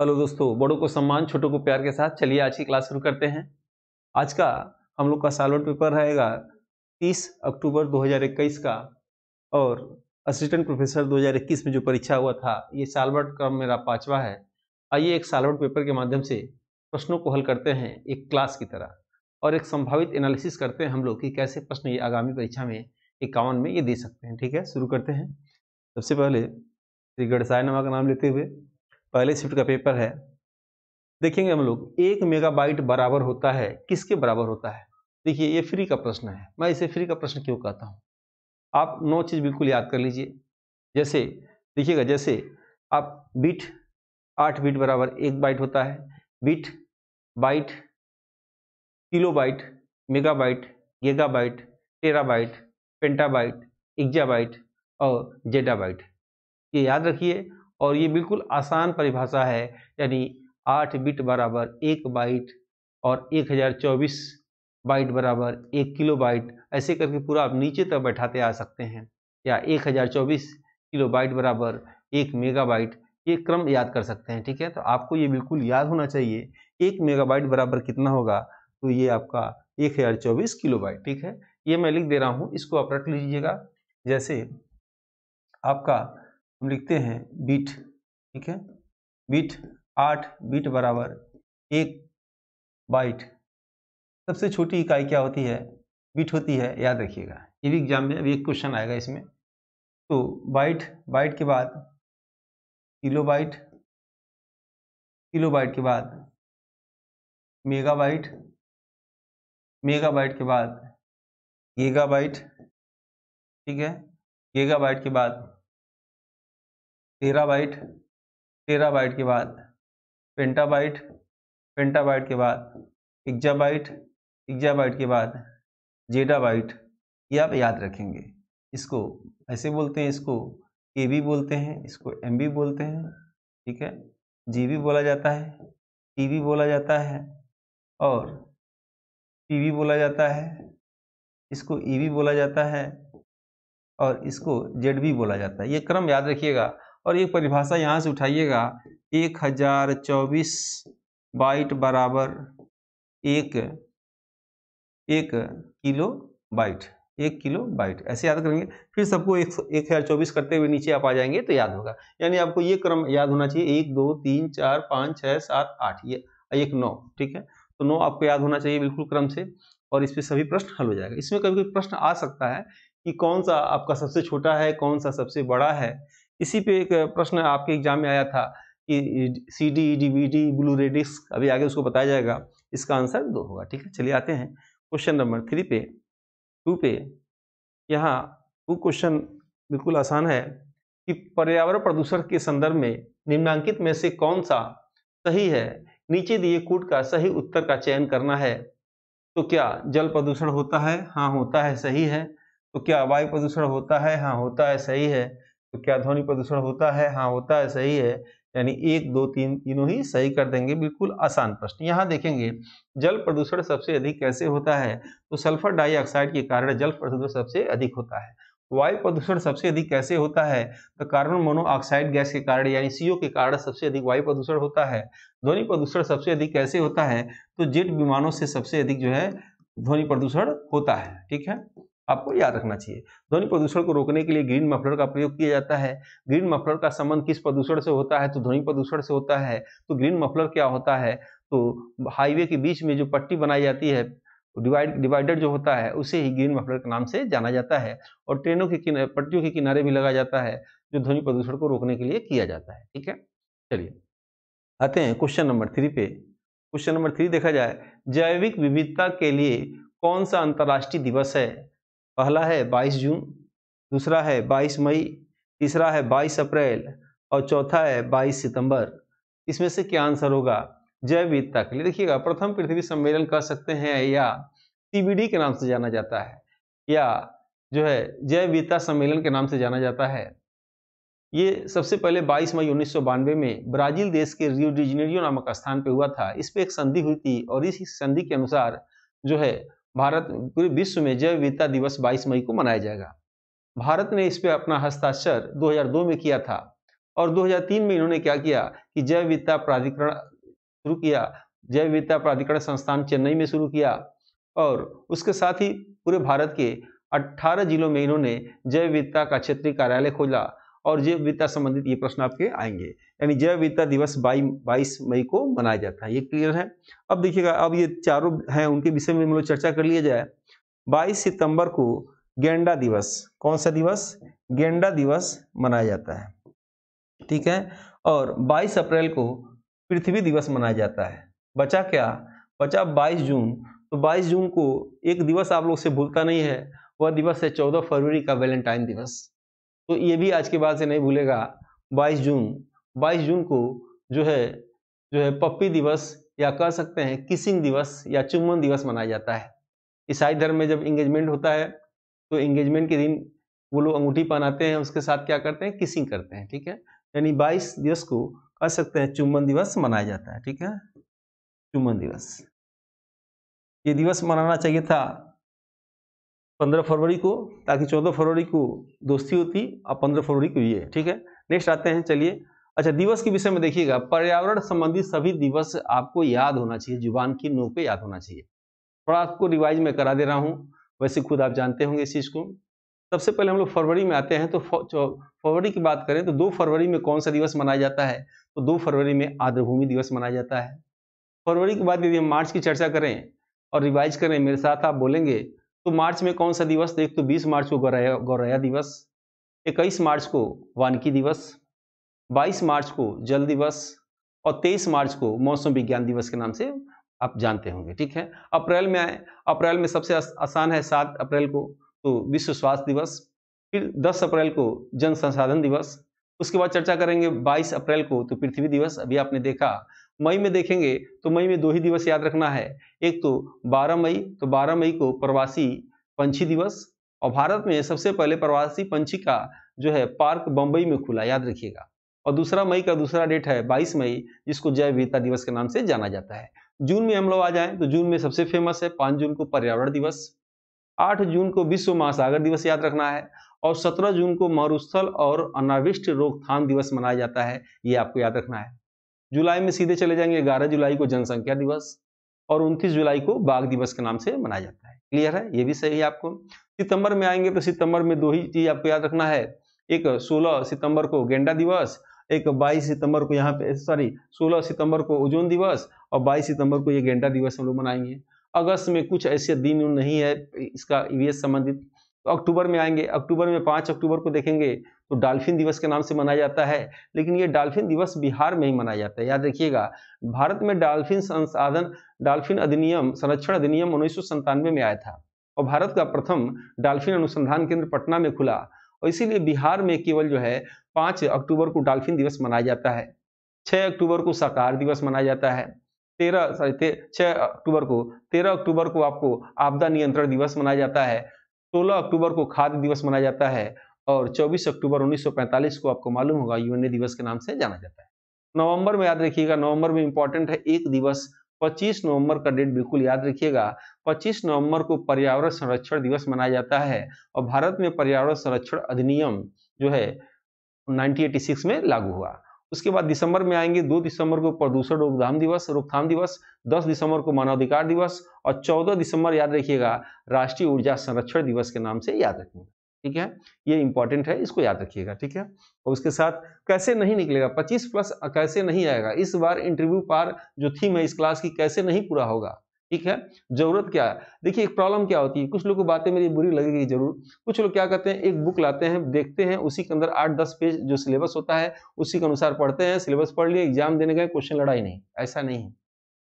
Hello दोस्तों, बड़ों को सम्मान, छोटों को प्यार के साथ चलिए आज की क्लास शुरू करते हैं। आज का हम लोग का सालोट पेपर रहेगा 30 अक्टूबर 2021 का। और असिस्टेंट प्रोफेसर 2021 में जो परीक्षा हुआ था, ये सालभर का मेरा 5वां है। आइए एक सालोट पेपर के माध्यम से प्रश्नों को हल करते हैं एक क्लास की तरह, और एक संभावित एनालिसिस करते हैं हम लोग कि कैसे प्रश्न ये आगामी परीक्षा में 51 में ये दे सकते हैं। ठीक है, शुरू करते हैं। सबसे पहले श्री गणसाय नमा का नाम लेते हुए पहले शिफ्ट का पेपर है। देखेंगे हम लोग 1 मेगाबाइट बराबर होता है, किसके बराबर होता है। देखिए ये फ्री का प्रश्न है। मैं इसे फ्री का प्रश्न क्यों कहता हूँ, आप 9 चीज बिल्कुल याद कर लीजिए। जैसे देखिएगा, जैसे आप बिट 8 बिट बराबर 1 बाइट होता है। Bit, byte, kilobyte, megabyte, gigabyte, terabyte, pentabyte, exabyte और जेडाबाइट, ये याद रखिए। और ये बिल्कुल आसान परिभाषा है, यानी 8 बिट बराबर 1 बाइट और 1024 बाइट बराबर 1 किलोबाइट, ऐसे करके पूरा आप नीचे तक बैठाते आ सकते हैं। या 1024 किलोबाइट बराबर 1 मेगाबाइट, ये क्रम याद कर सकते हैं। ठीक है, तो आपको ये बिल्कुल याद होना चाहिए 1 मेगाबाइट बराबर कितना होगा, तो ये आपका 1024 किलोबाइट। ठीक है, ये मैं लिख दे रहा हूँ, इसको आप रख लीजिएगा। जैसे आपका हम लिखते हैं बिट, ठीक है, बिट 8 बिट बराबर 1 बाइट। सबसे छोटी इकाई क्या होती है, बिट होती है, याद रखिएगा। ये भी एग्जाम में अभी एक क्वेश्चन आएगा इसमें। तो बाइट, बाइट के बाद किलोबाइट, किलोबाइट के बाद मेगाबाइट, मेगाबाइट के बाद गीगाबाइट, ठीक है, गीगाबाइट के बाद टेराबाइट, टेराबाइट के बाद पेंटाबाइट, पेंटाबाइट के बाद एक्जाबाइट, एक्जाबाइट के बाद जेडाबाइट। ये आप याद रखेंगे। इसको ऐसे बोलते हैं, इसको केबी बोलते हैं, इसको एमबी बोलते हैं, ठीक है, जीबी बोला जाता है, टीबी बोला जाता है और पीबी बोला जाता है, इसको ईबी बोला जाता है और इसको जेडबी बोला जाता है। ये क्रम याद रखिएगा। और ये परिभाषा यहाँ से उठाइएगा, 1024 बाइट बराबर एक किलो बाइट, 1 किलो बाइट, ऐसे याद करेंगे। फिर सबको 1024 करते हुए नीचे आप आ जाएंगे तो याद होगा। यानी आपको ये क्रम याद होना चाहिए, 1 2 3 4 5 6 7 8, ये 1 9। ठीक है, तो 9 आपको याद होना चाहिए बिल्कुल क्रम से, और इस पे सभी प्रश्न हल हो जाएगा। इसमें कभी कोई प्रश्न आ सकता है कि कौन सा आपका सबसे छोटा है, कौन सा सबसे बड़ा है। इसी पे एक प्रश्न आपके एग्जाम में आया था कि CD DVD ब्लू रे डिस्क, अभी आगे उसको बताया जाएगा। इसका आंसर 2 होगा। ठीक है, चलिए आते हैं क्वेश्चन नंबर 3 पे, 2 पे। यहाँ वो क्वेश्चन बिल्कुल आसान है कि पर्यावरण प्रदूषण के संदर्भ में निम्नलिखित में से कौन सा सही है। नीचे दिए कोड का सही उत्तर का चयन करना है। तो क्या जल प्रदूषण होता है? हाँ होता है, सही है। तो क्या वायु प्रदूषण होता है? हाँ होता है, सही है। तो क्या ध्वनि प्रदूषण होता है? हाँ होता है, सही है। यानी 1 2 3 तीनों ही सही कर देंगे। बिल्कुल आसान प्रश्न। यहाँ देखेंगे, जल प्रदूषण सबसे अधिक कैसे होता है, तो सल्फर डाइऑक्साइड के कारण जल प्रदूषण सबसे अधिक होता है। वायु प्रदूषण सबसे अधिक कैसे होता है, तो कार्बन मोनोऑक्साइड गैस के कारण यानी CO के कारण सबसे अधिक वायु प्रदूषण होता है। ध्वनि प्रदूषण सबसे अधिक कैसे होता है, तो जेट विमानों से सबसे अधिक जो है ध्वनि प्रदूषण होता है। ठीक है, आपको याद रखना चाहिए। ध्वनि प्रदूषण को रोकने के लिए ग्रीन मफलर का प्रयोग किया जाता है। ग्रीन मफलर का संबंध किस प्रदूषण से होता है, तो ध्वनि प्रदूषण से होता है। तो ग्रीन मफलर क्या होता है, तो हाईवे के बीच में जो पट्टी बनाई जाती है, डिवाइडर जो होता है, उसे ही ग्रीन मफलर के नाम से जाना जाता है। और ट्रेनों के किनारे, पट्टियों के किनारे भी लगाया जाता है, जो ध्वनि प्रदूषण को रोकने के लिए किया जाता है। ठीक है, चलिए आते हैं क्वेश्चन नंबर 3 पे। क्वेश्चन नंबर 3 देखा जाए, जैविक विविधता के लिए कौन सा अंतर्राष्ट्रीय दिवस है। पहला है 22 जून, दूसरा है 22 मई, तीसरा है 22 अप्रैल और चौथा है 22 सितंबर। इसमें से क्या आंसर होगा जैव विविधता के लिए। देखिएगा, प्रथम पृथ्वी सम्मेलन कह सकते हैं, या CBD के नाम से जाना जाता है, या जो है जैव विविधता सम्मेलन के नाम से जाना जाता है। ये सबसे पहले 22 मई 1992 में ब्राजील देश के रियो डी जेनेरियो नामक स्थान पे हुआ था। इस पे एक संधि हुई थी, और इस संधि के अनुसार जो है भारत, पूरे विश्व में जैव विविधता दिवस 22 मई को मनाया जाएगा। भारत ने इस पे अपना हस्ताक्षर 2002 में किया था, और 2003 में इन्होंने क्या किया कि जैव विविधता प्राधिकरण शुरू किया, जैव विविधता प्राधिकरण संस्थान चेन्नई में शुरू किया और उसके साथ ही पूरे भारत के 18 जिलों में इन्होंने जैव विविधता का क्षेत्रीय कार्यालय खोला और जैव विविधता संबंधित ये प्रश्न आपके आएंगे। यानी जैव विविधता दिवस 22 मई को मनाया जाता है, ये क्लियर है। अब देखिएगा, अब ये चारों हैं उनके विषय में हम लोग चर्चा कर लिया जाए। 22 सितंबर को गेंडा दिवस, कौन सा दिवस? गेंडा दिवस मनाया जाता है, ठीक है। और 22 अप्रैल को पृथ्वी दिवस मनाया जाता है। बचा क्या? बचा 22 जून। तो 22 जून को एक दिवस आप लोग से भूलता नहीं है, वह दिवस है 14 फरवरी का वैलेंटाइन दिवस। तो ये भी आज के बाद से नहीं भूलेगा। 22 जून को जो है पप्पी दिवस या कह सकते हैं किसिंग दिवस या चुम्बन दिवस मनाया जाता है। ईसाई धर्म में जब इंगेजमेंट होता है तो इंगेजमेंट के दिन वो लोग अंगूठी पहनाते हैं, उसके साथ क्या करते हैं? किसिंग करते हैं, ठीक है। यानी 22 दिवस को कह सकते हैं चुम्बन दिवस मनाया जाता है, ठीक है, चुम्बन दिवस। ये दिवस मनाना चाहिए था 15 फरवरी को, ताकि 14 फरवरी को दोस्ती होती और 15 फरवरी को ये, ठीक है। नेक्स्ट आते हैं, चलिए। अच्छा, दिवस के विषय में देखिएगा, पर्यावरण संबंधी सभी दिवस आपको याद होना चाहिए, जुबान की नोक पे याद होना चाहिए। थोड़ा आपको रिवाइज में करा दे रहा हूँ, वैसे खुद आप जानते होंगे इस चीज़ को। सबसे पहले हम लोग फरवरी में आते हैं, तो फरवरी की बात करें तो 2 फरवरी में कौन सा दिवस मनाया जाता है? तो 2 फरवरी में आर्द्रभूमि दिवस मनाया जाता है। फरवरी के बाद यदि हम मार्च की चर्चा करें और रिवाइज करें, मेरे साथ आप बोलेंगे, तो मार्च में कौन सा दिवस? एक तो 20 मार्च को गौरैया दिवस, 21 मार्च को वानिकी दिवस, 22 मार्च को जल दिवस और 23 मार्च को मौसम विज्ञान दिवस के नाम से आप जानते होंगे, ठीक है। अप्रैल में आए, अप्रैल में सबसे आसान है 7 अप्रैल को तो विश्व स्वास्थ्य दिवस, फिर 10 अप्रैल को जन संसाधन दिवस, उसके बाद चर्चा करेंगे 22 अप्रैल को तो पृथ्वी दिवस, अभी आपने देखा। मई में देखेंगे तो मई में 2 ही दिवस याद रखना है, एक तो 12 मई, तो 12 मई को प्रवासी पंछी दिवस, और भारत में सबसे पहले प्रवासी पंछी का जो है पार्क बंबई में खुला, याद रखिएगा। और दूसरा मई का दूसरा डेट है 22 मई, जिसको जैव विविधता दिवस के नाम से जाना जाता है। जून में हम लोग आ जाएं तो जून में सबसे फेमस है 5 जून को पर्यावरण दिवस, 8 जून को विश्व महासागर दिवस याद रखना है, और 17 जून को मरुस्थल और अनावृष्टि रोकथाम दिवस मनाया जाता है, ये आपको याद रखना है। जुलाई में सीधे चले जाएंगे, 11 जुलाई को जनसंख्या दिवस और 29 जुलाई को बाघ दिवस के नाम से मनाया जाता है। क्लियर है, ये भी सही है आपको। सितंबर में आएंगे तो सितंबर में 2 ही चीज आपको याद रखना है, एक 16 सितंबर को गेंडा दिवस, एक 22 सितंबर को यहाँ पे 16 सितंबर को ओजोन दिवस और 22 सितंबर को ये गेंडा दिवस हम लोग मनाएंगे। अगस्त में कुछ ऐसे दिन नहीं है इसका ईवीएस संबंधित। तो अक्टूबर में आएंगे, अक्टूबर में 5 अक्टूबर को देखेंगे तो डॉल्फिन दिवस के नाम से मनाया जाता है, लेकिन ये डॉल्फिन दिवस बिहार में ही मनाया जाता है, याद रखिएगा। भारत में डॉल्फिन अधिनियम संरक्षण अधिनियम 1997 में आया था और भारत का प्रथम डॉल्फिन अनुसंधान केंद्र पटना में खुला, और इसीलिए बिहार में केवल जो है 5 अक्टूबर को डॉल्फिन दिवस मनाया जाता है। 6 अक्टूबर को शाकाहार दिवस मनाया जाता है। 13 अक्टूबर को आपको आपदा नियंत्रण दिवस मनाया जाता है। 16 अक्टूबर को खाद्य दिवस मनाया जाता है और 24 अक्टूबर 1945 को आपको मालूम होगा यूएनए दिवस के नाम से जाना जाता है। नवंबर में याद रखिएगा, नवंबर में इंपॉर्टेंट है एक दिवस, 25 नवंबर का डेट बिल्कुल याद रखिएगा। 25 नवंबर को पर्यावरण संरक्षण दिवस मनाया जाता है और भारत में पर्यावरण संरक्षण अधिनियम जो है 1986 में लागू हुआ। उसके बाद दिसंबर में आएंगे, 2 दिसंबर को प्रदूषण रोकथाम दिवस, 10 दिसंबर को मानवाधिकार दिवस और 14 दिसंबर याद रखिएगा राष्ट्रीय ऊर्जा संरक्षण दिवस के नाम से याद रखिएगा, ठीक है। ये इंपॉर्टेंट है, इसको याद रखिएगा, ठीक है। और उसके साथ कैसे नहीं निकलेगा 25 प्लस कैसे नहीं आएगा, इस बार इंटरव्यू पार जो थीम है इस क्लास की कैसे नहीं पूरा होगा, ठीक है। जरूरत क्या है, देखिए एक प्रॉब्लम क्या होती है, कुछ लोगों को बातें मेरी बुरी लगेगी जरूर। कुछ लोग क्या करते हैं, एक बुक लाते हैं, देखते हैं, उसी के अंदर 8-10 पेज जो सिलेबस होता है उसी के अनुसार पढ़ते हैं, सिलेबस पढ़ लिए, एग्जाम देने गए, क्वेश्चन लड़ा ही नहीं। ऐसा नहीं,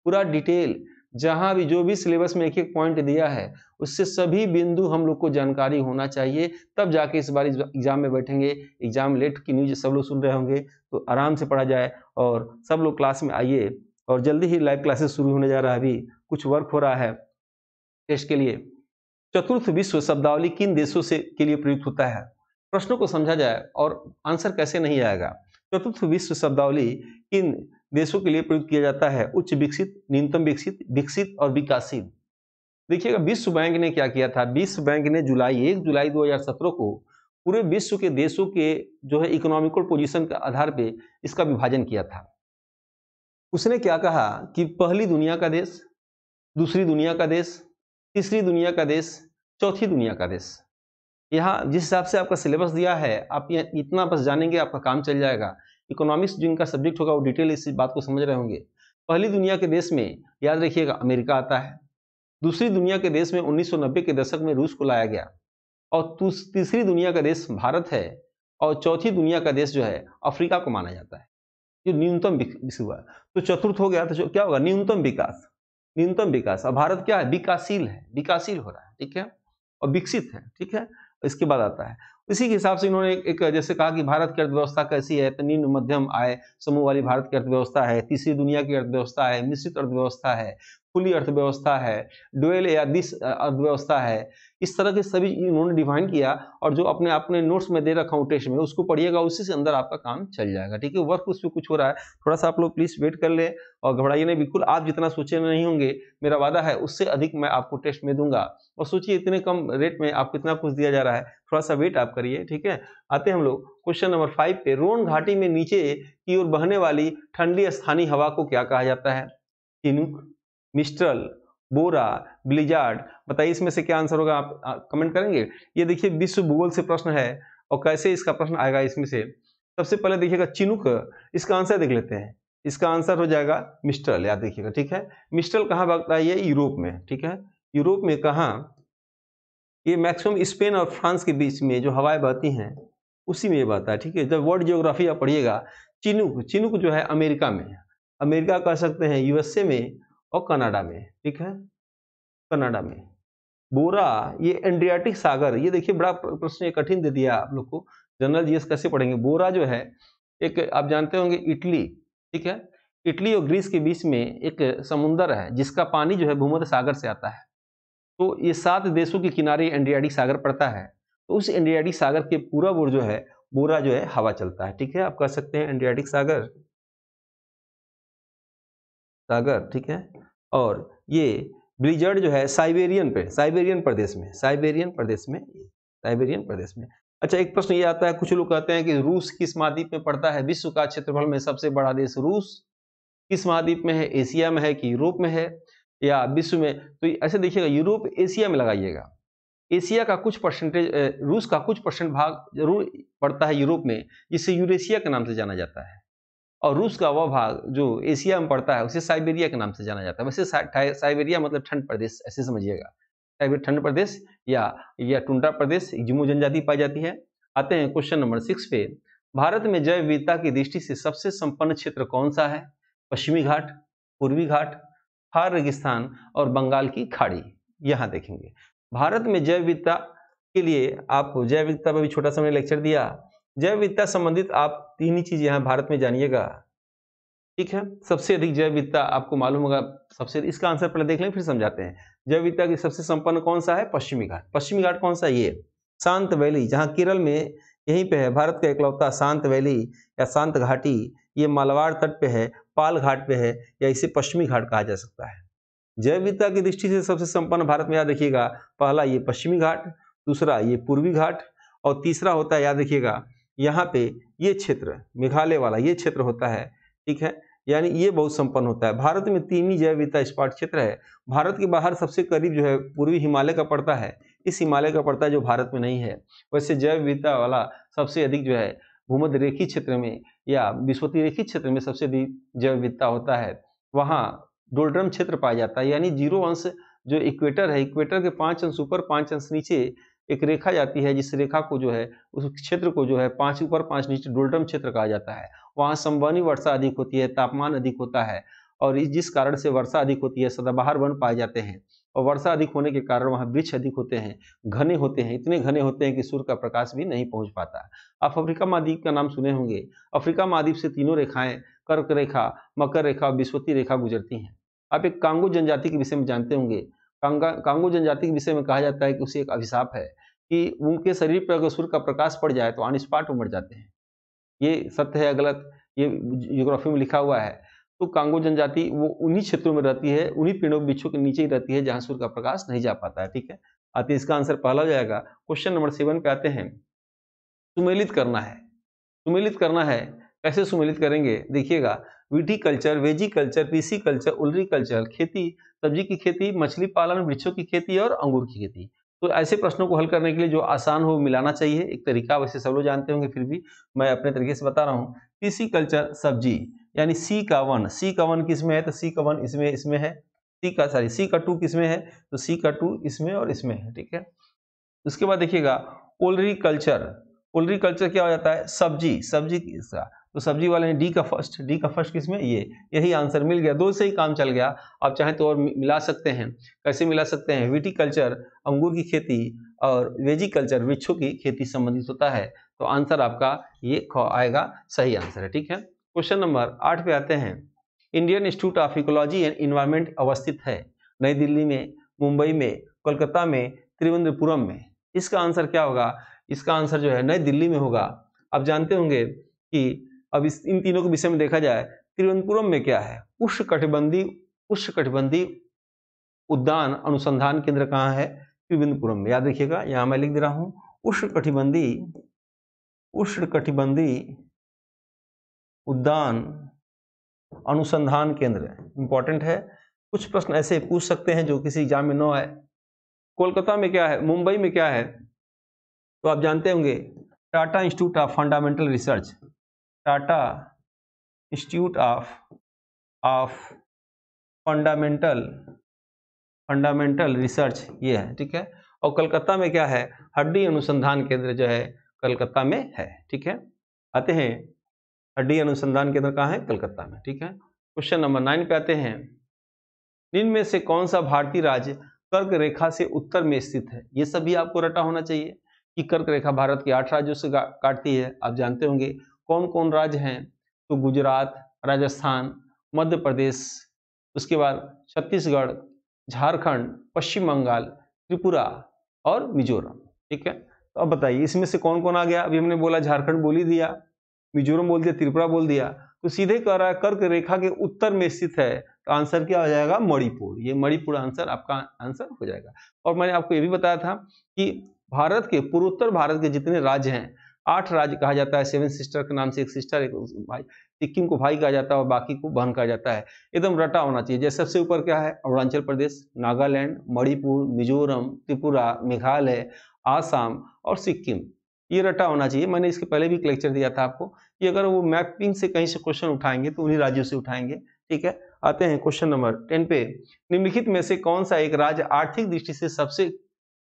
पूरा डिटेल जहां भी जो भी सिलेबस में एक एक पॉइंट दिया है उससे सभी बिंदु हम लोग को जानकारी होना चाहिए, तब जाके इस बार एग्जाम में बैठेंगे। एग्जाम लेट की न्यूज सब लोग सुन रहे होंगे तो आराम से पढ़ा जाए और सब लोग क्लास में आइए। और जल्दी ही लाइव क्लासेस शुरू होने जा रहा है, अभी कुछ वर्क हो रहा है टेस्ट के लिए। चतुर्थ विश्व शब्दावली किन देशों से के लिए प्रयुक्त होता है, प्रश्नों को समझा जाए और आंसर कैसे नहीं आएगा। चतुर्थ विश्व शब्दावली किन देशों के लिए प्रयुक्त किया जाता है, उच्च विकसित, न्यूनतम विकसित, विकसित और विकासशील। देखिएगा विश्व बैंक ने क्या किया था, विश्व बैंक ने 1 जुलाई 2017 को पूरे विश्व के देशों के जो है इकोनॉमिकल पोजीशन के आधार पे इसका विभाजन किया था। उसने क्या कहा कि पहली दुनिया का देश, दूसरी दुनिया का देश, तीसरी दुनिया का देश, चौथी दुनिया का देश। यहाँ जिस हिसाब से आपका सिलेबस दिया है, आप ये इतना बस जानेंगे आपका काम चल जाएगा। इकोनॉमिक्स जिनका सब्जेक्ट होगा वो डिटेल इस बात को समझ रहे होंगे। पहली दुनिया के देश में याद रखिएगा अमेरिका आता है। दूसरी दुनिया के देश में 1990 के दशक में रूस को लाया गया और तीसरी दुनिया का देश भारत है और चौथी दुनिया का देश जो है अफ्रीका को माना जाता है, जो न्यूनतम विकसित हुआ। तो चतुर्थ हो गया तो क्या होगा, न्यूनतम विकास, न्यूनतम विकास। और भारत क्या है, विकासशील है, विकासशील हो रहा है, ठीक है, और विकसित है, ठीक है। इसके बाद आता है इसी के हिसाब से इन्होंने एक जैसे कहा कि भारत की अर्थव्यवस्था कैसी है, तो निम्न मध्यम आय समूह वाली भारत की अर्थव्यवस्था है। तीसरी दुनिया की अर्थव्यवस्था है, मिश्रित अर्थव्यवस्था है, खुली अर्थव्यवस्था है, डुअल या दिस अर्थव्यवस्था है। इस तरह के सभी इन्होंने डिफाइन किया और जो अपने अपने नोट्स में दे रखा हूँ टेस्ट में, उसको पढ़िएगा, उसी से अंदर आपका काम चल जाएगा, ठीक है। वर्क उस पर कुछ हो रहा है, थोड़ा सा आप लोग प्लीज वेट कर ले और घबराइए नहीं, बिल्कुल आप जितना सोचे नहीं होंगे, मेरा वादा है उससे अधिक मैं आपको टेस्ट में दूंगा। और सोचिए इतने कम रेट में आपको इतना कुछ दिया जा रहा है, थोड़ा सा वेट आप करिए, ठीक है। आते हैं हम लोग क्वेश्चन नंबर 5 पे। रोन घाटी में नीचे की ओर बहने वाली ठंडी स्थानीय हवा को क्या कहा जाता है? चिनूक, मिस्ट्रल, बोरा, ब्लिजार्ड। बताइए इसमें से क्या आंसर होगा, आप कमेंट करेंगे। ये देखिए विश्व भूगोल से प्रश्न है और कैसे इसका प्रश्न आएगा इसमें से। सबसे पहले देखिएगा चिनूक, इसका आंसर देख लेते हैं। इसका आंसर हो जाएगा मिस्ट्रल, याद देखिएगा, ठीक है। मिस्ट्रल कहाँ भागता है? ये यूरोप में, ठीक है। यूरोप में कहाँ? ये मैक्सिमम स्पेन और फ्रांस के बीच में जो हवाएं बहती हैं उसी में ये बहता है, ठीक है। जब वर्ल्ड जियोग्राफी आप पढ़िएगा, चिनूक, चिनूक जो है अमेरिका में, अमेरिका कह सकते हैं, यूएसए में और कनाडा में, ठीक है, कनाडा में। बोरा, ये एड्रियाटिक सागर, ये देखिए बड़ा प्रश्न ये कठिन दे दिया आप लोग को, जनरल जीएस कैसे पढ़ेंगे। बोरा जो है एक आप जानते होंगे इटली, ठीक है, इटली और ग्रीस के बीच में एक समुंदर है जिसका पानी जो है भूमध्य सागर से आता है। तो ये 7 देशों के किनारे एड्रियाटिक सागर पड़ता है। तो उस एड्रियाटिक सागर के पूरब ओर जो है बोरा जो है हवा चलता है, ठीक है। आप कह सकते हैं एड्रियाटिक सागर, सागर, ठीक है। और ये ब्लिजर्ड जो है साइबेरियन पे, साइबेरियन प्रदेश में, साइबेरियन प्रदेश में, साइबेरियन प्रदेश में। अच्छा, एक प्रश्न ये आता है, कुछ लोग कहते हैं कि रूस किस महाद्वीप में पड़ता है? विश्व का क्षेत्रफल में सबसे बड़ा देश रूस किस महाद्वीप में है? एशिया में है कि यूरोप में है या विश्व में? तो ऐसे देखिएगा, यूरोप एशिया में लगाइएगा। एशिया का कुछ परसेंटेज, रूस का कुछ परसेंट भाग जरूर पड़ता है यूरोप में, जिसे यूरेशिया के नाम से जाना जाता है। और रूस का वह भाग जो एशिया में पड़ता है उसे साइबेरिया के नाम से जाना जाता है। वैसे साइबेरिया मतलब ठंड प्रदेश, ऐसे समझिएगा, साइबेरिया ठंड प्रदेश या टुंड्रा प्रदेश, जुमू जनजाति पाई जाती है। आते हैं क्वेश्चन नंबर 6 पे। भारत में जैव विविधता की दृष्टि से सबसे संपन्न क्षेत्र कौन सा है? पश्चिमी घाट, पूर्वी घाट, थार रेगिस्तान और बंगाल की खाड़ी। यहाँ देखेंगे भारत में जैव विविधता के लिए, आप जैव विविधता पर भी छोटा सा मैंने लेक्चर दिया। जैव विविधता संबंधित आप 3 ही चीज यहाँ भारत में जानिएगा, ठीक है। सबसे अधिक जैव विविधता आपको मालूम होगा, सबसे, इसका आंसर पहले देख लें फिर समझाते हैं। जैव विविधता की सबसे संपन्न कौन सा है? पश्चिमी घाट। पश्चिमी घाट कौन सा? ये शांत वैली, जहाँ केरल में यहीं पे है भारत का इकलौता शांत वैली या शांत घाटी। ये मालवाड़ तट पे है, पाल घाट पे है, या इसे पश्चिमी घाट कहा जा सकता है। जैव विविधता की दृष्टि से सबसे संपन्न भारत में, याद रखिएगा, पहला ये पश्चिमी घाट, दूसरा ये पूर्वी घाट और तीसरा होता है, याद रखिएगा, यहाँ पे ये क्षेत्र मेघालय वाला ये क्षेत्र होता है, ठीक है। यानी ये बहुत संपन्न होता है। भारत में 3 ही जैव विविधता स्पॉट क्षेत्र है। भारत के बाहर सबसे करीब जो है पूर्वी हिमालय का पड़ता है, इस हिमालय का पड़ता है जो भारत में नहीं है। वैसे जैव विविधता वाला सबसे अधिक जो है भूमध्य रेखीय क्षेत्र में या विषुवतीय रेखीय क्षेत्र में सबसे अधिक जैव विविधता होता है। वहाँ डोल्ड्रम क्षेत्र पाया जाता है, यानी 0 अंश जो इक्वेटर है, इक्वेटर के 5 अंश ऊपर 5 अंश नीचे एक रेखा जाती है, जिस रेखा को जो है उस क्षेत्र को जो है 5 ऊपर 5 नीचे डोल्ड्रम क्षेत्र कहा जाता है। वहाँ संवहनी वर्षा अधिक होती है, तापमान अधिक होता है और जिस कारण से वर्षा अधिक होती है, सदाबहार वन पाए जाते हैं और वर्षा अधिक होने के कारण वहाँ वृक्ष अधिक होते हैं, घने होते हैं, इतने घने होते हैं कि सूर्य का प्रकाश भी नहीं पहुँच पाता। आप अफ्रीका महाद्वीप का नाम सुने होंगे। अफ्रीका महाद्वीप से 3 रेखाएं, कर्क रेखा, मकर रेखा और विषुवतीय रेखा गुजरती हैं। आप एक कांगो जनजाति के विषय में जानते होंगे। कांगो जनजाति के विषय में कहा जाता है कि उसे एक अभिशाप है कि उनके शरीर पर अगर सूर्य का प्रकाश पड़ जाए तो ऑन स्पॉट वो मर जाते हैं। ये सत्य है या गलत, ये ज्योग्राफी में लिखा हुआ है। तो कांगो जनजाति वो उन्हीं क्षेत्रों में रहती है, उन्हीं पेड़ों वृक्षों के नीचे ही रहती है जहाँ सूर्य का प्रकाश नहीं जा पाता है, ठीक है। आते इसका आंसर पहला हो जाएगा। क्वेश्चन नंबर 7 पे आते हैं। सुमेलित करना है। सुमेलित करना है, कैसे सुमेलित करेंगे देखिएगा, विटीकल्चर, वेजिकल्चर, पीसीकल्चर, उलरीकल्चर, खेती, सब्जी की खेती, मछली पालन, वृक्षों की खेती और अंगूर की खेती। तो ऐसे प्रश्नों को हल करने के लिए जो आसान हो मिलाना चाहिए, एक तरीका वैसे सब लोग जानते होंगे, फिर भी मैं अपने तरीके से बता रहा हूँ। पीसीकल्चर सब्जी, यानी सी का वन किस में है, तो सी का वन इसमें है, सी का टू किस में है, तो सी का टू इसमें और इसमें है, ठीक है। उसके बाद देखिएगा ओलरीकल्चर, ओलरीकल्चर क्या हो जाता है, सब्जी इसका, तो सब्जी वाले डी का फर्स्ट किसमें, ये, यही आंसर मिल गया, दो से ही काम चल गया। आप चाहें तो और मिला सकते हैं, कैसे मिला सकते हैं, विटीकल्चर अंगूर की खेती और वेजिकल्चर वृक्षों की खेती संबंधित होता है, तो आंसर आपका ये आएगा, सही आंसर है, ठीक है। क्वेश्चन नंबर 8 पे आते हैं। Indian institute of ecology and environment अवस्थित है नई दिल्ली में, मुंबई में, कोलकाता में, त्रिवेंद्रपुरम में। इसका आंसर क्या होगा, इसका आंसर जो है नई दिल्ली में होगा। आप जानते होंगे कि अब इन तीनों के विषय में देखा जाए, त्रिवेंद्रपुरम में क्या है, उष्णकटिबंधीय उद्यान अनुसंधान केंद्र कहाँ है, त्रिवेंद्रपुरम में। याद रखिएगा, यहाँ मैं लिख दे रहा हूँ, उष्णकटिबंधीय उद्यान अनुसंधान केंद्र, इंपॉर्टेंट है। कुछ प्रश्न ऐसे पूछ सकते हैं जो किसी एग्जाम में न आए। कोलकाता में क्या है, मुंबई में क्या है, तो आप जानते होंगे Tata institute of fundamental research, Tata institute of fundamental research ये है, ठीक है। और कलकत्ता में क्या है, हड्डी अनुसंधान केंद्र जो है कलकत्ता में है, ठीक है। आते हैं, हड्डी अनुसंधान केंद्र कहाँ है, कलकत्ता में, ठीक है। क्वेश्चन नंबर 9 पे आते हैं। निम्न में से कौन सा भारतीय राज्य कर्क रेखा से उत्तर में स्थित है। ये सब भी आपको रटा होना चाहिए कि कर्क रेखा भारत के 8 राज्यों से काटती है। आप जानते होंगे कौन कौन राज्य हैं, तो गुजरात, राजस्थान, मध्य प्रदेश, उसके बाद छत्तीसगढ़, झारखंड, पश्चिम बंगाल, त्रिपुरा और मिजोरम, ठीक है। तो अब बताइए इसमें से कौन कौन आ गया। अभी हमने बोला झारखंड बोल ही दिया, मिजोरम बोल दिया, त्रिपुरा बोल दिया, तो सीधे कह रहा है कर्क रेखा के उत्तर में स्थित है, तो आंसर क्या हो जाएगा, मणिपुर। ये मणिपुर आंसर आपका आंसर हो जाएगा। और मैंने आपको ये भी बताया था कि भारत के पूर्वोत्तर भारत के जितने राज्य हैं, 8 राज्य कहा जाता है, 7 सिस्टर के नाम से, एक सिस्टर एक भाई, सिक्किम को भाई कहा जाता है और बाकी को बहन कहा जाता है। एकदम रटा होना चाहिए। जैसे सबसे ऊपर क्या है, अरुणाचल प्रदेश, नागालैंड, मणिपुर, मिजोरम, त्रिपुरा, मेघालय, आसाम और सिक्किम, ये रटा होना चाहिए। मैंने इसके पहले भी एक लेक्चर दिया था आपको कि अगर वो मैपिंग से कहीं से क्वेश्चन उठाएंगे तो उन्हीं राज्यों से उठाएंगे, ठीक है। आते हैं क्वेश्चन नंबर 10 पे। निम्नलिखित में से कौन सा एक राज्य आर्थिक दृष्टि से सबसे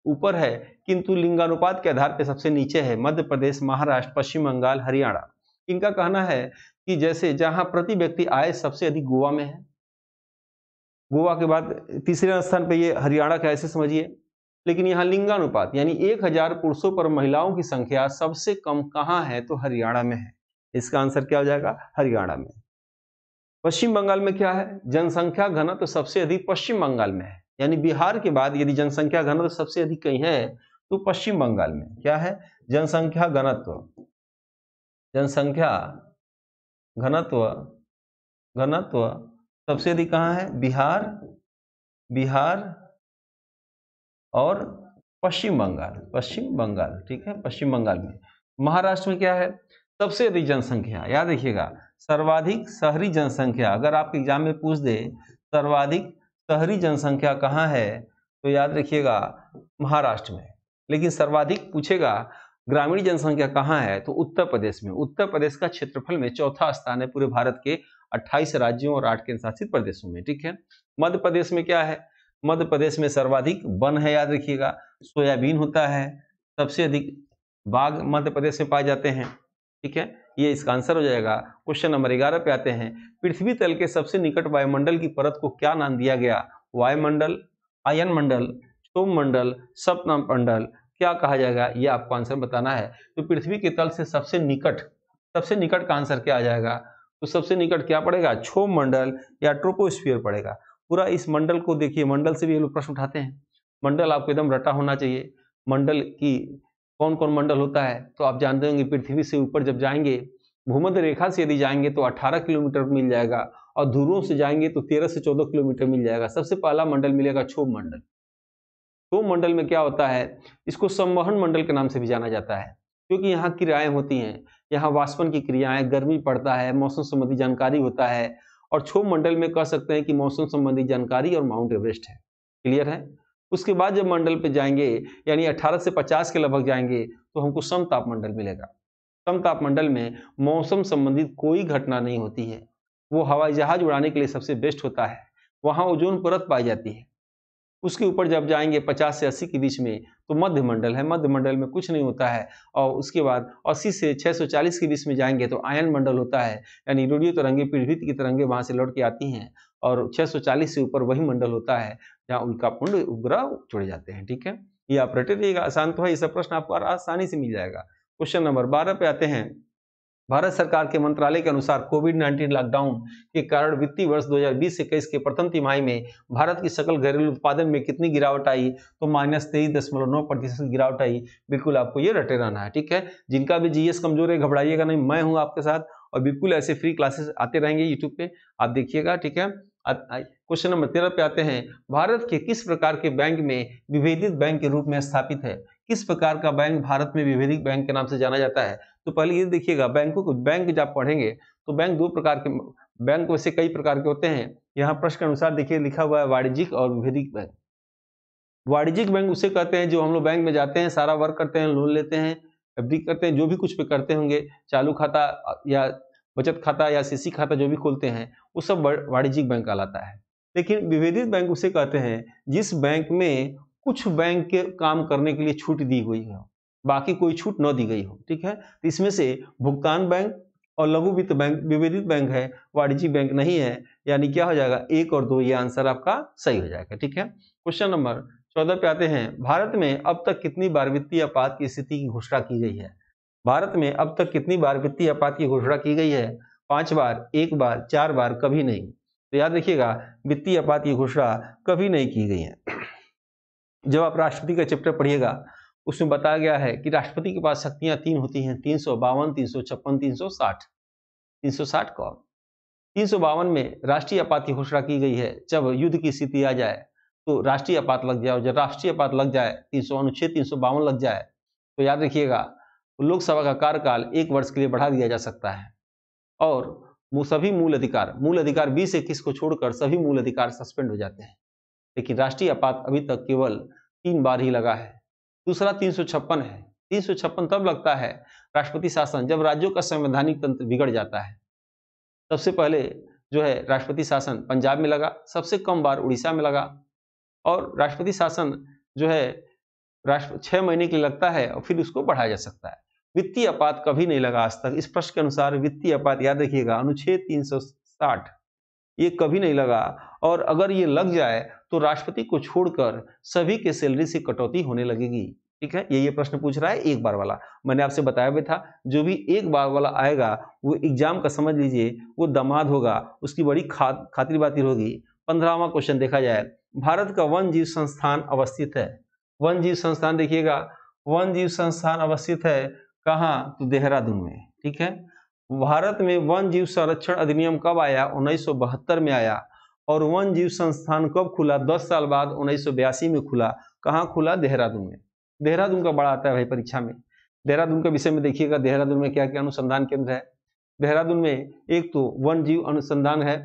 ऊपर है किंतु लिंगानुपात के आधार पर सबसे नीचे है। मध्य प्रदेश, महाराष्ट्र, पश्चिम बंगाल, हरियाणा। इनका कहना है कि जैसे जहां प्रति व्यक्ति आय सबसे अधिक गोवा में है, गोवा के बाद तीसरे स्थान पे ये हरियाणा का, ऐसे समझिए। लेकिन यहाँ लिंगानुपात यानी 1000 पुरुषों पर महिलाओं की संख्या सबसे कम कहाँ है, तो हरियाणा में है। इसका आंसर क्या हो जाएगा, हरियाणा में। पश्चिम बंगाल में क्या है, जनसंख्या घनत्व तो सबसे अधिक पश्चिम बंगाल में है, यानी बिहार के बाद यदि जनसंख्या घनत्व तो सबसे अधिक कहीं है तो पश्चिम बंगाल में। क्या है, जनसंख्या घनत्व सबसे अधिक कहाँ है, बिहार और पश्चिम बंगाल, ठीक है, पश्चिम बंगाल में। महाराष्ट्र में क्या है, सबसे अधिक जनसंख्या। याद रखिएगा, सर्वाधिक शहरी जनसंख्या, अगर आपके एग्जाम में पूछ दे सर्वाधिक शहरी जनसंख्या कहाँ है, तो याद रखिएगा महाराष्ट्र में। लेकिन सर्वाधिक पूछेगा ग्रामीण जनसंख्या कहाँ है, तो उत्तर प्रदेश में। उत्तर प्रदेश का क्षेत्रफल में चौथा स्थान है पूरे भारत के 28 राज्यों और 8 केंद्र शासित प्रदेशों में, ठीक है। मध्य प्रदेश में क्या है, मध्य प्रदेश में सर्वाधिक वन है, याद रखिएगा, सोयाबीन होता है, सबसे अधिक बाघ मध्य प्रदेश में पाए जाते हैं, ठीक है। ये इसका आंसर हो जाएगा। क्वेश्चन नंबर 11 पे आते हैं। पृथ्वी तल के सबसे निकट वायुमंडल की परत को क्या नाम दिया गया। वायुमंडल, आयन मंडल, क्षोभ मंडल, सप्तम मंडल, क्या कहा जाएगा, ये आपको आंसर बताना है। तो पृथ्वी के तल से सबसे निकट का आंसर क्या आ जाएगा, तो सबसे निकट क्या पड़ेगा, क्षोभ मंडल या ट्रोपोस्फियर पड़ेगा। पूरा इस मंडल को देखिए, मंडल से भी ये लोग प्रश्न उठाते हैं। मंडल आपको एकदम रटा होना चाहिए। मंडल की कौन कौन मंडल होता है, तो आप जानते होंगे पृथ्वी से ऊपर जब जाएंगे, भूमध्य रेखा से यदि जाएंगे तो 18 किलोमीटर मिल जाएगा, और ध्रुवों से जाएंगे तो 13 से 14 किलोमीटर मिल जाएगा। सबसे पहला मंडल मिलेगा क्षोभ मंडल। क्षोभ मंडल में क्या होता है, इसको संवहन मंडल के नाम से भी जाना जाता है, क्योंकि यहाँ क्रियाएं होती हैं, यहाँ वाष्पन की क्रियाएं, गर्मी पड़ता है, मौसम संबंधी जानकारी होता है, और क्षोभ मंडल में कह सकते हैं कि मौसम संबंधी जानकारी और माउंट एवरेस्ट है। क्लियर है? उसके बाद जब मंडल पे जाएंगे, यानी 18 से 50 के लगभग जाएंगे, तो हमको समताप मंडल मिलेगा। समताप मंडल में मौसम संबंधित कोई घटना नहीं होती है, वो हवाई जहाज उड़ाने के लिए सबसे बेस्ट होता है। वहाँ ओजोन परत पाई जाती है। उसके ऊपर जब जाएंगे 50 से 80 के बीच में, तो मध्य मंडल है, मध्य मंडल में कुछ नहीं होता है। और उसके बाद 80 से 640 के बीच में जाएंगे तो आयन मंडल होता है, यानी रेडियो तरंगे, पृथ्वी की तरंगे वहां से लौट के आती हैं, और 640 से ऊपर वही मंडल होता है जहाँ उल्कापिंड उपग्रह छोड़े जाते हैं। ठीक है, ये आप रटे रहिएगा, आसान तो है, ये प्रश्न आपको आसानी से मिल जाएगा। क्वेश्चन नंबर 12 पे आते हैं। भारत सरकार के मंत्रालय के अनुसार कोविड-19 लॉकडाउन के कारण वित्तीय वर्ष 2020-21 के प्रथम तिमाही में भारत की सकल घरेलू उत्पादन में कितनी गिरावट आई? तो -23.9% गिरावट आई। बिल्कुल आपको ये रटे रहना है। ठीक है, जिनका भी जीएस कमजोर है घबराइएगा नहीं, मैं हूं आपके साथ, और बिल्कुल ऐसे फ्री क्लासेस आते रहेंगे यूट्यूब पे, आप देखिएगा। ठीक है, क्वेश्चन नंबर 13 पे आते हैं। भारत के किस प्रकार के बैंक में विभेदित बैंक के रूप में स्थापित है? किस प्रकार का बैंक भारत में विभेदित बैंक के नाम से जाना जाता है? तो पहले ये देखिएगा, बैंकों को, बैंक जब पढ़ेंगे तो बैंक दो प्रकार के, बैंक वैसे कई प्रकार के होते हैं। यहाँ प्रश्न के अनुसार देखिए लिखा हुआ है वाणिज्यिक और विभेदित बैंक। वाणिज्यिक बैंक उसे कहते हैं जो हम लोग बैंक में जाते हैं, सारा वर्क करते हैं, लोन लेते हैं, एफडी करते हैं, जो भी कुछ पे करते होंगे, चालू खाता या बचत खाता या सीसी खाता जो भी खोलते हैं, वो सब वाणिज्यिक बैंक कहलाता है। लेकिन विभेदित बैंक उसे कहते हैं जिस बैंक में कुछ बैंक के काम करने के लिए छूट दी हुई हो, बाकी कोई छूट न दी गई हो। ठीक है, तो इसमें से भुगतान बैंक और लघु वित्त बैंक विभेदित बैंक है, वाणिज्यिक बैंक नहीं है। यानी क्या हो जाएगा, 1 और 2, ये आंसर आपका सही हो जाएगा। ठीक है, क्वेश्चन नंबर 14 पे आते हैं। भारत में अब तक कितनी बार वित्तीय आपात की स्थिति की घोषणा की गई है? भारत में अब तक कितनी बार वित्तीय आपात की घोषणा की गई है? 5 बार, 1 बार, 4 बार, कभी नहीं। तो याद रखिएगा, वित्तीय आपात की घोषणा कभी नहीं की गई है। जब आप राष्ट्रपति का चैप्टर पढ़िएगा, उसमें बताया गया है कि राष्ट्रपति के पास शक्तियां 3 होती हैं, 352, 356, 360। 360 कौन? 352 में राष्ट्रीय आपात की घोषणा की गई है जब युद्ध की स्थिति आ जाए तो राष्ट्रीय आपात लग जाए, और जब राष्ट्रीय आपात लग जाए, 300 अनुच्छेद 352 लग जाए, तो याद रखिएगा लोकसभा का कार्यकाल 1 वर्ष के लिए बढ़ा दिया जा सकता है, और सभी मूल अधिकार 20-21 को छोड़कर सभी मूल अधिकार सस्पेंड हो जाते हैं। लेकिन राष्ट्रीय आपात अभी तक केवल 3 बार ही लगा है। दूसरा 356 है। 356 तब लगता है राष्ट्रपति शासन जब राज्यों का संवैधानिक तंत्र बिगड़ जाता है। सबसे पहले जो है राष्ट्रपति शासन पंजाब में लगा, सबसे कम बार उड़ीसा में लगा, और राष्ट्रपति शासन जो है 6 महीने के लिए लगता है और फिर उसको बढ़ाया जा सकता है। वित्तीय आपात कभी नहीं लगा आज तक। इस प्रश्न के अनुसार वित्तीय आपात याद रखिएगा अनुच्छेद 360 ये कभी नहीं लगा, और अगर ये लग जाए तो राष्ट्रपति को छोड़कर सभी के सैलरी से कटौती होने लगेगी। ठीक है, ये प्रश्न पूछ रहा है 1 बार वाला। मैंने आपसे बताया भी था, जो भी 1 बार वाला आएगा वो एग्जाम का समझ लीजिए वो दामाद होगा, उसकी बड़ी खातिर बातिर होगी। 15वां क्वेश्चन देखा जाए। भारत का वन जीव संस्थान अवस्थित है। वन जीव संस्थान देखिएगा, वन जीव संस्थान अवस्थित है कहाँ? तो देहरादून में। ठीक है, भारत में वन जीव संरक्षण अधिनियम कब आया? 1972 में आया। और वन जीव संस्थान कब खुला? 10 साल बाद 1982 में खुला। कहाँ खुला? देहरादून में। देहरादून का बड़ा आता है भाई परीक्षा में। देहरादून के विषय में देखिएगा, देहरादून में क्या क्या अनुसंधान केंद्र है। देहरादून में एक तो वन जीव अनुसंधान है,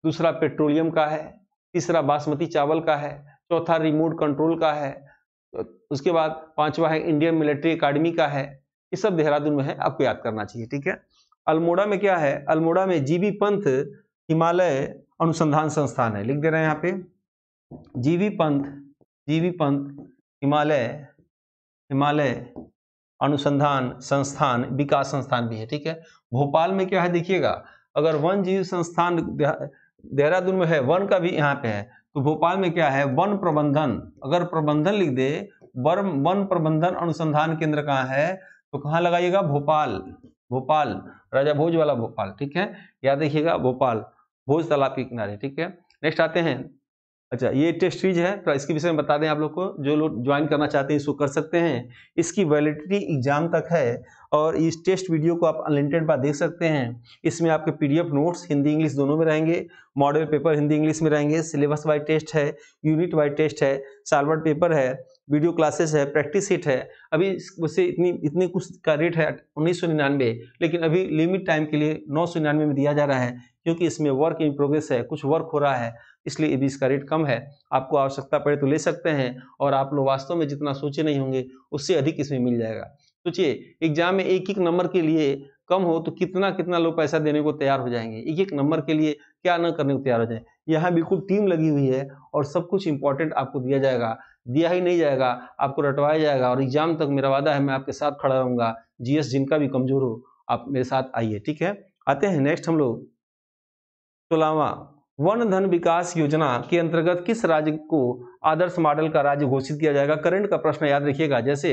दूसरा पेट्रोलियम का है, तीसरा बासमती चावल का है, चौथा रिमोट कंट्रोल का है, उसके बाद 5वां है इंडियन मिलिट्री अकादमी का है। ये सब देहरादून में है, आपको याद करना चाहिए। ठीक है, अल्मोड़ा में क्या है? अल्मोड़ा में जीबी पंत हिमालय अनुसंधान संस्थान है। लिख दे रहे हैं यहाँ पे, जीबी पंत हिमालय अनुसंधान संस्थान, विकास संस्थान भी है। ठीक है, भोपाल में क्या है देखिएगा, अगर वन जीव संस्थान देहरादून में है, वन का भी यहाँ पे है, तो भोपाल में क्या है? वन प्रबंधन। अगर प्रबंधन लिख दे, वन प्रबंधन अनुसंधान केंद्र कहाँ है? तो कहाँ लगाइएगा? भोपाल, राजा भोज वाला भोपाल। ठीक है, याद रखिएगा भोपाल, भोज तालाब के किनारे। ठीक है, नेक्स्ट आते हैं अच्छा, ये टेस्ट सीरीज है, तो इसके विषय में बता दें आप लोग को, जो लोग ज्वाइन करना चाहते हैं इसको कर सकते हैं। इसकी वैलिडिटी एग्जाम तक है और इस टेस्ट वीडियो को आप अनलिमिटेड बार देख सकते हैं। इसमें आपके पीडीएफ नोट्स हिंदी इंग्लिश दोनों में रहेंगे, मॉडल पेपर हिंदी इंग्लिश में रहेंगे, सिलेबस वाइज टेस्ट है, यूनिट वाइज टेस्ट है, सालवर्ड पेपर है, वीडियो क्लासेस है, प्रैक्टिस सीट है। अभी उससे इतने कुछ का रेट है 1999, लेकिन अभी लिमिट टाइम के लिए 999 में दिया जा रहा है, क्योंकि इसमें वर्क इन प्रोग्रेस है, कुछ वर्क हो रहा है, इसलिए अभी इसका रेट कम है। आपको आवश्यकता पड़े तो ले सकते हैं, और आप लोग वास्तव में जितना सोचे नहीं होंगे उससे अधिक इसमें मिल जाएगा। सोचिए, एग्जाम में एक एक नंबर के लिए कम हो तो कितना कितना लोग पैसा देने को तैयार हो जाएंगे, एक एक नंबर के लिए क्या न करने को तैयार हो जाए। यहाँ बिल्कुल टीम लगी हुई है और सब कुछ इंपॉर्टेंट आपको दिया जाएगा, दिया ही नहीं जाएगा, आपको रटवाया जाएगा, और एग्जाम तक मेरा वादा है मैं आपके साथ खड़ा रहूंगा। जीएस जिनका भी कमजोर हो आप मेरे साथ आइए, ठीक है। आते हैं नेक्स्ट हम लोग 16वां, वन धन विकास योजना के अंतर्गत किस राज्य को आदर्श मॉडल का राज्य घोषित किया जाएगा। करंट का प्रश्न याद रखिएगा। जैसे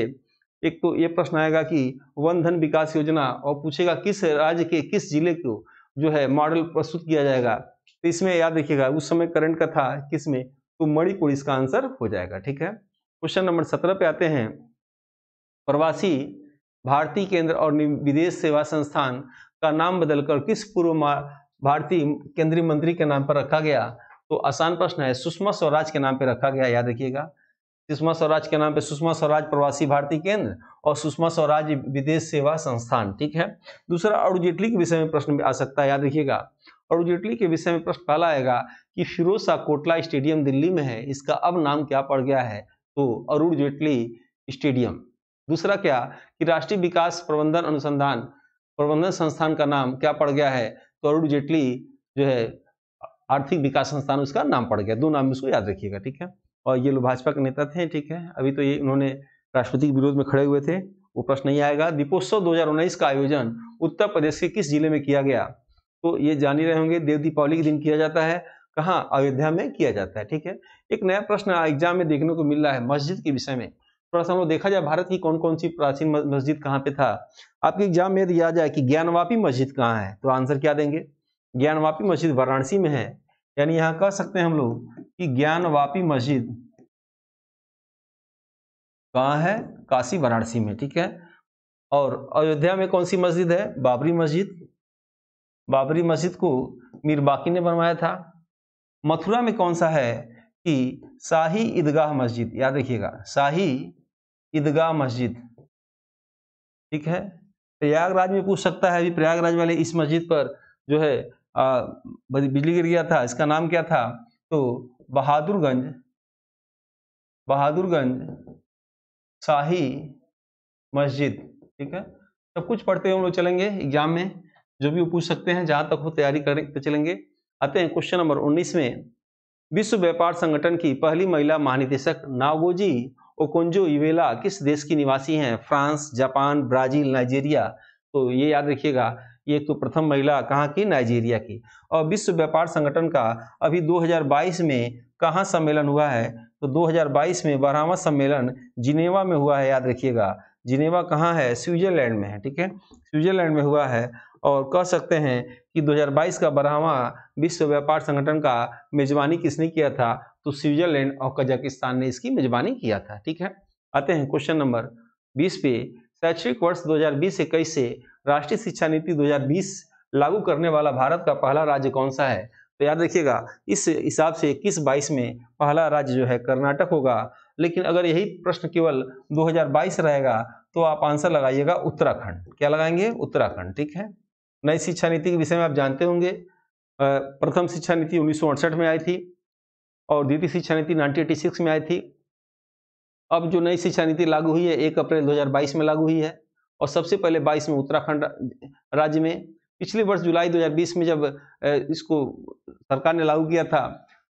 एक तो ये प्रश्न आएगा कि वन धन विकास योजना, और पूछेगा किस राज्य के किस जिले को जो है मॉडल प्रस्तुत किया जाएगा। तो इसमें याद रखिएगा उस समय करंट का था किसमें, तो मणिपुर इसका आंसर हो जाएगा, ठीक है। क्वेश्चन नंबर 17 पे आते हैं। प्रवासी भारतीय केंद्र और विदेश सेवा संस्थान का नाम बदलकर किस पूर्व भारतीय केंद्रीय मंत्री के नाम पर रखा गया। तो आसान प्रश्न है, सुषमा स्वराज के नाम पर रखा गया, याद रखिएगा। सुषमा स्वराज के नाम पे सुषमा स्वराज प्रवासी भारतीय केंद्र और सुषमा स्वराज विदेश सेवा संस्थान, ठीक है। दूसरा, अरुण जेटली के विषय में प्रश्न आ सकता है, याद रखिएगा। अरुण जेटली के विषय में प्रश्न पहला आएगा कि फिरोज शाह कोटला स्टेडियम दिल्ली में है, इसका अब नाम क्या पड़ गया है, तो अरुण जेटली स्टेडियम। दूसरा क्या कि राष्ट्रीय विकास प्रबंधन संस्थान का नाम क्या पड़ गया है, तो अरुण जेटली जो है आर्थिक विकास संस्थान उसका नाम पड़ गया। दो नाम उसको याद रखिएगा, ठीक है। और ये लोग भाजपा के नेता थे, ठीक है। अभी तो ये उन्होंने राष्ट्रपति के विरोध में खड़े हुए थे, वो प्रश्न नहीं आएगा। दीपोत्सव 2019 का आयोजन उत्तर प्रदेश के किस जिले में किया गया, तो ये जान ही रहे होंगे, देव दीपावली के दिन किया जाता है। कहाँ, अयोध्या में किया जाता है, ठीक है। एक नया प्रश्न एग्जाम में देखने को मिल रहा है मस्जिद के विषय में। थोड़ा सा हम लोग देखा जाए भारत की कौन कौन सी प्राचीन मस्जिद कहाँ पे था। आपके एग्जाम में यदि आ जाए कि ज्ञानवापी मस्जिद कहाँ है, तो आंसर क्या देंगे, ज्ञानवापी मस्जिद वाराणसी में है। यानी यहाँ कह सकते हैं हम लोग कि ज्ञानवापी मस्जिद कहाँ है, काशी वाराणसी में, ठीक है। और अयोध्या में कौन सी मस्जिद है, बाबरी मस्जिद। बाबरी मस्जिद को मीर बाकी ने बनवाया था। मथुरा में कौन सा है कि शाही ईदगाह मस्जिद, याद रखिएगा, शाही ईदगाह मस्जिद, ठीक है। प्रयागराज में पूछ सकता है, अभी प्रयागराज वाले इस मस्जिद पर जो है बिजली गिर गया था, इसका नाम क्या था, तो बहादुरगंज शाही मस्जिद, ठीक है। सब कुछ पढ़ते हुए हम लोग चलेंगे एग्जाम में, जो भी वो पूछ सकते हैं, जहां तक हो तैयारी करते चलेंगे। आते हैं क्वेश्चन नंबर 19 में। विश्व व्यापार संगठन की पहली महिला महानिदेशक नागोजी ओकोंजो-इवेला किस देश की निवासी हैं, फ्रांस, जापान, ब्राजील, नाइजीरिया। तो ये याद रखिएगा, ये तो प्रथम महिला कहाँ की, नाइजीरिया की। और विश्व व्यापार संगठन का अभी 2022 में कहाँ सम्मेलन हुआ है, तो 2022 में 12वां सम्मेलन जिनेवा में हुआ है, याद रखिएगा। जिनेवा कहाँ है, स्विट्जरलैंड में है, ठीक है, स्विट्जरलैंड में हुआ है। और कह सकते हैं कि 2022 का 12वां विश्व व्यापार संगठन का मेजबानी किसने किया था, तो स्विट्जरलैंड और कजाकिस्तान ने इसकी मेजबानी किया था, ठीक है। आते हैं क्वेश्चन नंबर 20 पे। शैक्षणिक वर्ष 2020-21 से राष्ट्रीय शिक्षा नीति 2020 लागू करने वाला भारत का पहला राज्य कौन सा है, तो याद रखिएगा इस हिसाब से 21-22 में पहला राज्य जो है कर्नाटक होगा। लेकिन अगर यही प्रश्न केवल 2022 रहेगा तो आप आंसर लगाइएगा उत्तराखंड। क्या लगाएंगे, उत्तराखंड, ठीक है। नई शिक्षा नीति के विषय में आप जानते होंगे, प्रथम शिक्षा नीति 1968 में आई थी और द्वितीय शिक्षा नीति 1986 में आई थी। अब जो नई शिक्षा नीति लागू हुई है 1 अप्रैल 2022 में लागू हुई है, और सबसे पहले 22 में उत्तराखंड राज्य में। पिछले वर्ष जुलाई 2020 में जब इसको सरकार ने लागू किया था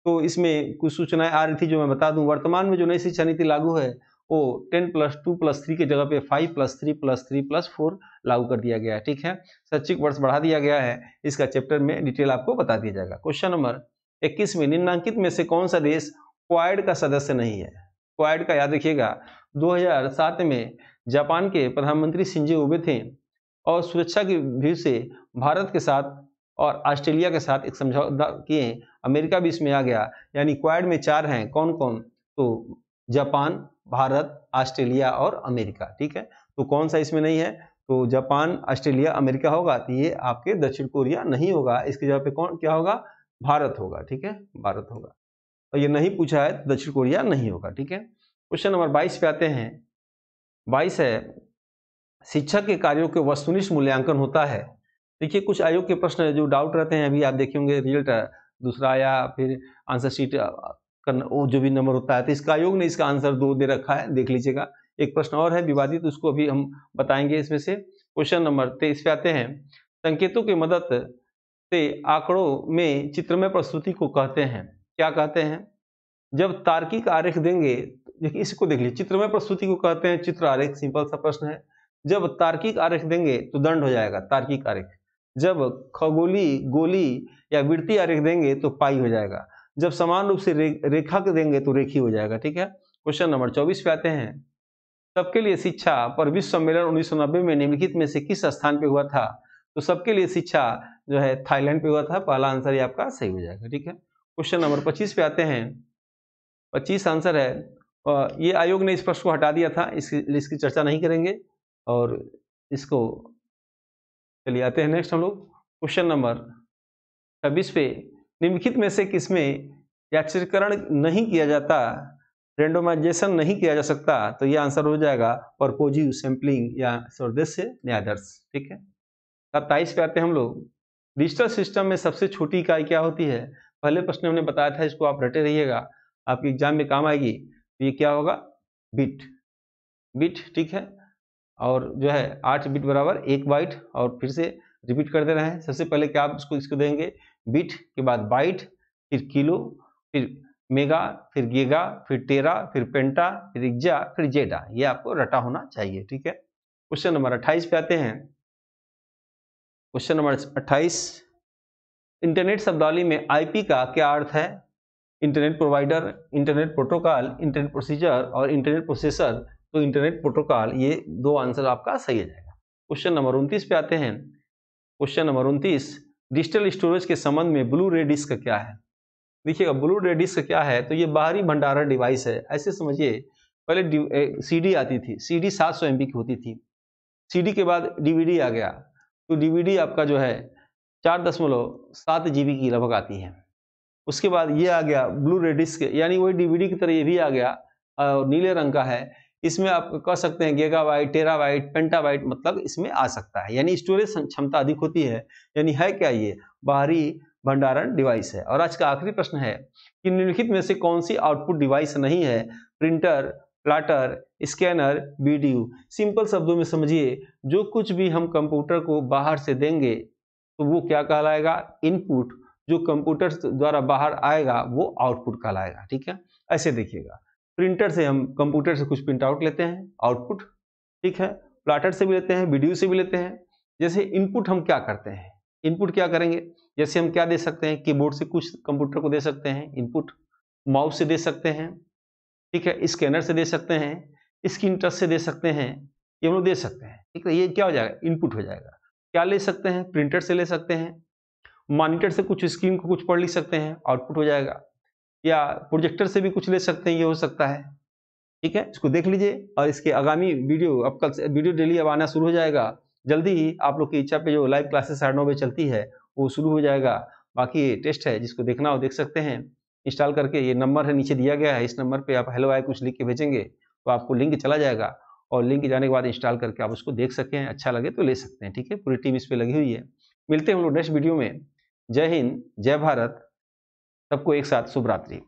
तो इसमें कुछ सूचनाएं आ रही थी जो मैं बता दूं। वर्तमान में जो नई शिक्षा नीति लागू है वो 10+2+3 के जगह पे 5+3+3+4 लागू कर दिया गया है, ठीक है। शैक्षिक वर्ष बढ़ा दिया गया है, इसका चैप्टर में डिटेल आपको बता दिया जाएगा। क्वेश्चन नंबर 21 में निम्नलिखित में से कौन सा देश क्वाड का सदस्य नहीं है। क्वाड का याद रखिएगा 2007 में जापान के प्रधानमंत्री शिंजो उबे थे और सुरक्षा की भीड़ से भारत के साथ और ऑस्ट्रेलिया के साथ एक समझौता किए, अमेरिका भी इसमें आ गया, यानी क्वाड में 4 हैं, कौन कौन, तो जापान, भारत, ऑस्ट्रेलिया और अमेरिका। ठीक है, तो कौन सा इसमें नहीं है, तो जापान, ऑस्ट्रेलिया, अमेरिका होगा, तो ये आपके दक्षिण कोरिया नहीं होगा, इसकी जगह पे कौन क्या होगा, भारत होगा। ठीक है, भारत होगा, और ये नहीं पूछा है तो दक्षिण कोरिया नहीं होगा। ठीक है, क्वेश्चन नंबर 22 पे आते हैं। 22 है, शिक्षक के कार्यों के वस्तुनिष्ठ मूल्यांकन होता है। देखिए कुछ आयोग के प्रश्न जो डाउट रहते हैं, अभी आप देखेंगे रिजल्ट दूसरा आया, फिर आंसर शीट करना, वो जो भी नंबर होता है, तो इसका आयोग ने इसका आंसर 2 दे रखा है, देख लीजिएगा। एक प्रश्न और है विवादित, उसको अभी हम बताएंगे इसमें से। क्वेश्चन नंबर 23 पे आते हैं। संकेतों की मदद से आंकड़ों में चित्रमय प्रस्तुति को कहते हैं, क्या कहते हैं, जब तार्किक आरेख देंगे, देखिए इसको देख लीजिए, चित्रमय प्रस्तुति को कहते हैं चित्र आरेख, सिंपल सा प्रश्न है। जब तार्किक आरेख देंगे तो दंड हो जाएगा, तार्किक आरेख। जब खगोली, गोली या वृत्तीय आरेख देंगे तो पाई हो जाएगा। जब समान रूप से रेखा के देंगे तो रेखी हो जाएगा। ठीक है, क्वेश्चन नंबर 24 पे आते हैं। सबके लिए शिक्षा पर विश्व सम्मेलन 1990 में निम्नलिखित में से किस स्थान पे हुआ था, तो सबके लिए शिक्षा जो है थाईलैंड पे हुआ था, पहला आंसर ये आपका सही हो जाएगा। ठीक है, क्वेश्चन नंबर 25 पे आते हैं। 25 आंसर है, ये आयोग ने इस प्रश्न को हटा दिया था, इसकी चर्चा नहीं करेंगे, और इसको चलिए आते हैं नेक्स्ट हम लोग। क्वेश्चन नंबर 26 पे, निम्नलिखित में से किसमें यादृच्छिकरण नहीं किया जाता, रेंडोमाइजेशन नहीं किया जा सकता, तो ये आंसर हो जाएगा परपोजिव सैंपलिंग या स्वदेश्य न्यायादर्श। ठीक है, 27 पे आते हैं हम लोग। डिजिटल सिस्टम में सबसे छोटी इकाई क्या होती है, पहले प्रश्न हमने बताया था, इसको आप रटे रहिएगा, आपके एग्जाम में काम आएगी। तो ये क्या होगा, बिट, बिट। ठीक है, और जो है 8 बिट बराबर 1 बाइट, और फिर से रिपीट कर दे रहे हैं। सबसे पहले क्या आप इसको देंगे, बिट के बाद बाइट, फिर किलो, फिर मेगा, फिर गीगा, फिर टेरा, फिर पेंटा, फिर एक्जा, फिर जेडा, ये आपको रटा होना चाहिए। ठीक है, क्वेश्चन नंबर 28 पे आते हैं। क्वेश्चन नंबर 28, इंटरनेट शब्दावली में आईपी का क्या अर्थ है, internet provider, internet protocol, internet procedure और इंटरनेट प्रोसेसर, तो इंटरनेट प्रोटोकॉल, ये 2 आंसर आपका सही हो जाएगा। क्वेश्चन नंबर 29 पे आते हैं। क्वेश्चन नंबर 29, डिजिटल स्टोरेज के संबंध में ब्लू रे डिस्क क्या है। देखिएगा ब्लू रे डिस्क क्या है, तो ये बाहरी भंडारण डिवाइस है, ऐसे समझिए। पहले सीडी आती थी, सीडी 700 MB की होती थी, सीडी के बाद डीवीडी आ गया, तो डीवीडी आपका जो है 4.7 GB की लगभग आती है। उसके बाद ये आ गया ब्लू रे डिस्क, यानी वही डीवीडी की तरह ये भी आ गया, और नीले रंग का है। इसमें आप कह सकते हैं गीगाबाइट, टेराबाइट, पेंटाबाइट, मतलब इसमें आ सकता है, यानी स्टोरेज क्षमता अधिक होती है। यानी है क्या, ये बाहरी भंडारण डिवाइस है। और आज का आखिरी प्रश्न है कि निम्नलिखित में से कौन सी आउटपुट डिवाइस नहीं है, printer, plotter, scanner, video. Simple शब्दों में समझिए, जो कुछ भी हम कंप्यूटर को बाहर से देंगे तो वो क्या कहलाएगा, इनपुट, जो कंप्यूटर द्वारा बाहर आएगा वो आउटपुट कहलाएगा। ठीक है, ऐसे देखिएगा, प्रिंटर से हम कंप्यूटर से कुछ प्रिंट आउट लेते हैं, आउटपुट। ठीक है, प्लाटर से भी लेते हैं, वीडियो से भी लेते हैं। जैसे इनपुट हम क्या करते हैं, इनपुट क्या करेंगे, जैसे हम क्या दे सकते हैं, कीबोर्ड से कुछ कंप्यूटर को दे सकते हैं इनपुट, माउस से दे सकते हैं, ठीक है, स्कैनर से दे सकते हैं, स्क्रीन टच से दे सकते हैं, ये हम लोग दे सकते हैं। ठीक है, ये क्या हो जाएगा, इनपुट हो जाएगा। क्या ले सकते हैं, प्रिंटर से ले सकते हैं, मॉनिटर से कुछ स्क्रीन को कुछ पढ़ लिख सकते हैं, आउटपुट हो जाएगा, या प्रोजेक्टर से भी कुछ ले सकते हैं, ये हो सकता है। ठीक है, इसको देख लीजिए, और इसके आगामी वीडियो, अब कल से वीडियो डेली अब आना शुरू हो जाएगा, जल्दी ही आप लोग की इच्छा पे जो लाइव क्लासेस 9:30 बजे चलती है वो शुरू हो जाएगा। बाकी ये टेस्ट है, जिसको देखना हो देख सकते हैं इंस्टॉल करके, ये नंबर है नीचे दिया गया है, इस नंबर पे आप हेलो हाय कुछ लिख के भेजेंगे तो आपको लिंक चला जाएगा, और लिंक जाने के बाद इंस्टॉल करके आप उसको देख सकें, अच्छा लगे तो ले सकते हैं। ठीक है, पूरी टीम इस पर लगी हुई है। मिलते हैं हम लोग नेक्स्ट वीडियो में। जय हिंद, जय भारत, सबको एक साथ शुभ रात्रि।